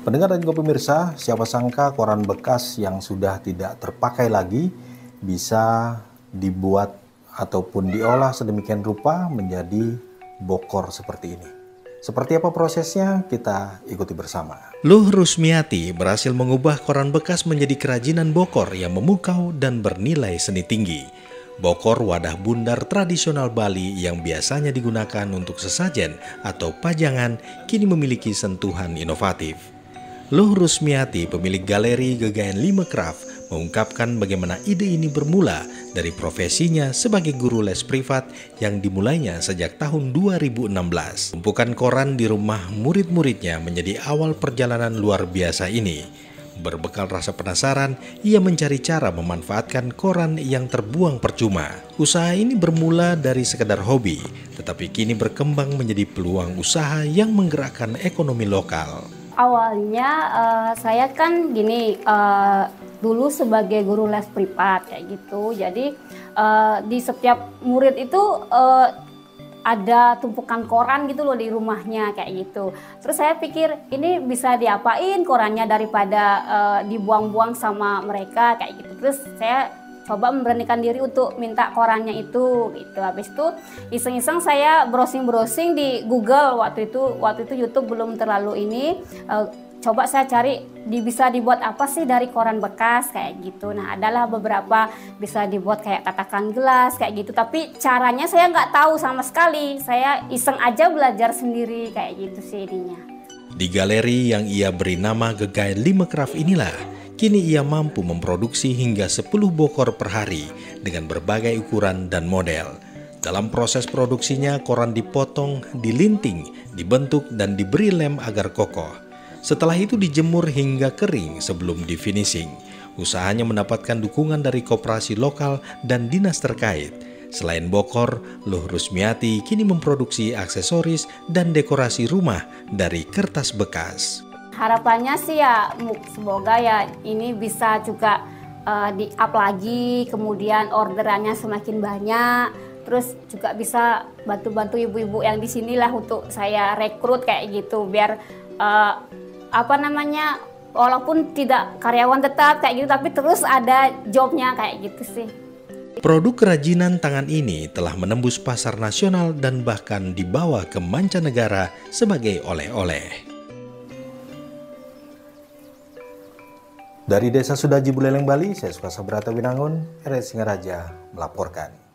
Pendengar dan juga pemirsa, siapa sangka koran bekas yang sudah tidak terpakai lagi bisa dibuat ataupun diolah sedemikian rupa menjadi bokor seperti ini. Seperti apa prosesnya? Kita ikuti bersama. Luh Rusmiati berhasil mengubah koran bekas menjadi kerajinan bokor yang memukau dan bernilai seni tinggi. Bokor wadah bundar tradisional Bali yang biasanya digunakan untuk sesajen atau pajangan kini memiliki sentuhan inovatif. Luh Rusmiati, pemilik galeri Gegayan 5 Craft, mengungkapkan bagaimana ide ini bermula dari profesinya sebagai guru les privat yang dimulainya sejak tahun 2016. Tumpukan koran di rumah murid-muridnya menjadi awal perjalanan luar biasa ini. Berbekal rasa penasaran, ia mencari cara memanfaatkan koran yang terbuang percuma. Usaha ini bermula dari sekedar hobi, tetapi kini berkembang menjadi peluang usaha yang menggerakkan ekonomi lokal. Awalnya saya kan gini, dulu sebagai guru les privat kayak gitu. Jadi di setiap murid itu ada tumpukan koran gitu loh di rumahnya kayak gitu. Terus saya pikir ini bisa diapain korannya daripada dibuang-buang sama mereka kayak gitu. Terus saya coba memberanikan diri untuk minta korannya itu gitu. Habis itu iseng-iseng saya browsing-browsing di Google waktu itu YouTube belum terlalu ini. Coba saya cari bisa dibuat apa sih dari koran bekas kayak gitu. Nah, adalah beberapa bisa dibuat kayak tatakan gelas kayak gitu. Tapi caranya saya nggak tahu sama sekali. Saya iseng aja belajar sendiri kayak gitu sih ininya. Di galeri yang ia beri nama Gegayan 5 Craft inilah, kini ia mampu memproduksi hingga 10 bokor per hari dengan berbagai ukuran dan model. Dalam proses produksinya, koran dipotong, dilinting, dibentuk, dan diberi lem agar kokoh. Setelah itu dijemur hingga kering sebelum di-finishing. Usahanya mendapatkan dukungan dari koperasi lokal dan dinas terkait. Selain bokor, Luh Rusmiati kini memproduksi aksesoris dan dekorasi rumah dari kertas bekas. Harapannya sih ya semoga ya ini bisa juga di-up lagi, kemudian orderannya semakin banyak, terus juga bisa bantu-bantu ibu-ibu yang di sinilah untuk saya rekrut kayak gitu biar walaupun tidak karyawan tetap kayak gitu tapi terus ada jobnya kayak gitu sih. Produk kerajinan tangan ini telah menembus pasar nasional dan bahkan dibawa ke mancanegara sebagai oleh-oleh. Dari Desa Sudaji Buleleng, Bali, saya Sukasa Brata Winangun, RRI Singaraja melaporkan.